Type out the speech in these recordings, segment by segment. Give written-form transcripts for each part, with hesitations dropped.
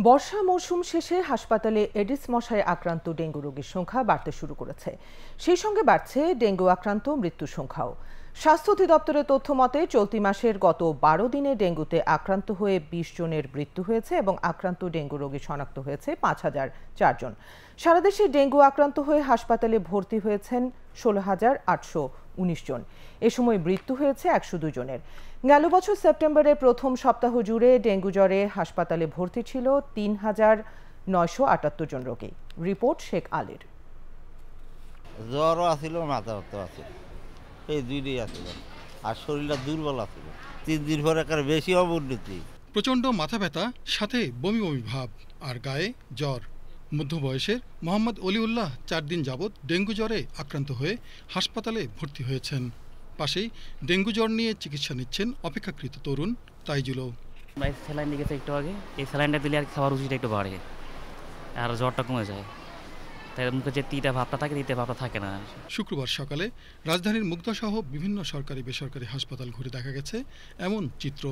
বর্ষা মৌসুম শেষে হাসপাতালে এডিস মশায় আক্রান্ত ডেঙ্গু রোগীর সংখ্যা বাড়তে শুরু করেছে। সেই সঙ্গে বাড়ছে ডেঙ্গু আক্রান্ত মৃত্যুর সংখ্যাও। স্বাস্থ্য অধিদপ্তরের তথ্য মতে চলতি মাসের গত ১২ দিনে ডেঙ্গুতে আক্রান্ত হয়ে ২০ জনের মৃত্যু হয়েছে এবং আক্রান্ত ডেঙ্গু রোগী শনাক্ত হয়েছে ৫,০০৪ জন। সারা দেশে ডেঙ্গু আক্রান্ত হয়ে হাসপাতালে ভর্তি হয়েছেন ১৬,৮১৯ জন। এ সময় মৃত্যু হয়েছে ১০২ জনের। গেল বছর সেপ্টেম্বরের প্রথম সপ্তাহ জুড়ে ডেঙ্গু জ্বরে হাসপাতালে ভর্তি ছিল ৩,৯৭৮ জন রোগী। রিপোর্ট শেখ আলীর। জ্বরও আছিল, মাথা ব্যথা আছিল, এই দুইটাই আছিল, আর শরীরটা দুর্বল আছিল। ৩ দিন পরে একটা বেশি অবনতি, প্রচণ্ড মাথা ব্যথা, সাথে বমি বমি ভাব আর গায়ে জ্বর। মধ্য বয়সের মোহাম্মদ অলিউল্লাহ ৪ দিন যাবৎ ডেঙ্গু জ্বরে আক্রান্ত হয়ে হাসপাতালে ভর্তি হয়েছেন। পাশেই ডেঙ্গু জ্বর নিয়ে চিকিৎসা নিচ্ছেন অপেক্ষাকৃত তরুণ তাইজুলও। স্যালাইন দিয়েছে একটু আগে, এই স্যালাইনটা দিলে আর খাওয়ার রুচিটা একটু বাড়ে আর জ্বরটা কমে যায়, তাই মুখে যে তিতা ভাবটা থাকে, তিতা ভাবটা থাকে না। শুক্রবার সকালে রাজধানীর মুগদাসহ বিভিন্ন সরকারি বেসরকারি হাসপাতাল ঘুরে দেখা গেছে এমন চিত্র।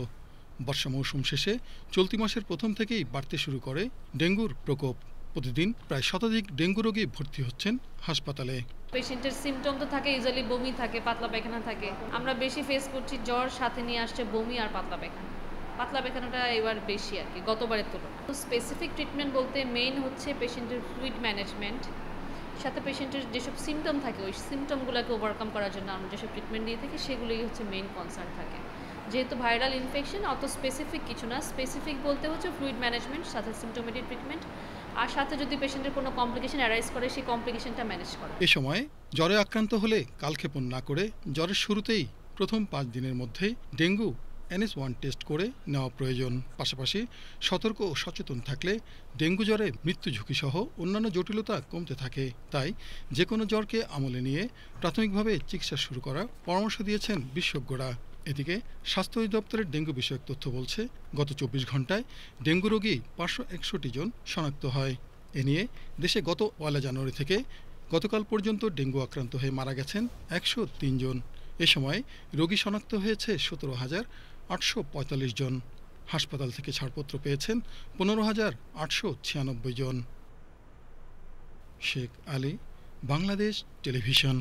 বর্ষা মৌসুম শেষে চলতি মাসের প্রথম থেকেই বাড়তে শুরু করে ডেঙ্গুর প্রকোপ। প্রতিদিন প্রায় শতাধিক ডেঙ্গু রোগী ভর্তি হচ্ছেন হাসপাতালে। পেশেন্টের সিমটম তো থাকে, ইউজুয়ালি বমি থাকে, পাতলা পায়খানা থাকে। আমরা বেশি ফেস করছি জ্বর, সাথে নিয়ে আসছে বমি আর পাতলা পায়খানা। পাতলা পায়খানাটা এবার বেশি আর কি গতবারের তুলনায়। স্পেসিফিক ট্রিটমেন্ট বলতে মেইন হচ্ছে পেশেন্টের ফ্লুইড ম্যানেজমেন্ট, সাথে পেশেন্টের যেসব সিমটম থাকে ওই সিমটমগুলোকে ওভারকাম করার জন্য আমরা যেসব ট্রিটমেন্ট দিয়ে থাকি সেগুলোই হচ্ছে মেইন কনসার্ন থাকে। যেহেতু ভাইরাল ইনফেকশন, অত স্পেসিফিক কিছু না। স্পেসিফিক বলতে হচ্ছে ফ্লুইড ম্যানেজমেন্ট, সাথে সিমটোমেটিক ট্রিটমেন্ট, আর সাথে যদি পেশেন্টের কোনো কমপ্লিকেশন অ্যারাইজ করে সেই কমপ্লিকেশনটা ম্যানেজ করা। এ সময় জ্বরে আক্রান্ত হলে কালক্ষেপণ না করে জ্বরের শুরুতেই প্রথম ৫ দিনের মধ্যে ডেঙ্গু NS1 টেস্ট করে নেওয়া প্রয়োজন। পাশাপাশি সতর্ক ও সচেতন থাকলে ডেঙ্গু জ্বরে মৃত্যু ঝুঁকিসহ অন্যান্য জটিলতা কমতে থাকে। তাই যে কোনো জ্বরকে আমলে নিয়ে প্রাথমিকভাবে চিকিৎসা শুরু করার পরামর্শ দিয়েছেন বিশেষজ্ঞরা। এদিকে স্বাস্থ্য অধিদপ্তরের ডেঙ্গু বিষয়ক তথ্য বলছে, গত ২৪ ঘন্টায় ডেঙ্গু রোগী ৫৬১ জন শনাক্ত হয়। এ নিয়ে দেশে গত ১ জানুয়ারি থেকে গতকাল পর্যন্ত ডেঙ্গু আক্রান্ত হয়ে মারা গেছেন ১০৩ জন। এ সময় রোগী শনাক্ত হয়েছে ১৭,৮৪৫ জন। হাসপাতাল থেকে ছাড়পত্র পেয়েছেন ১৫,৮৯৬ জন। শেখ আলী, বাংলাদেশ টেলিভিশন।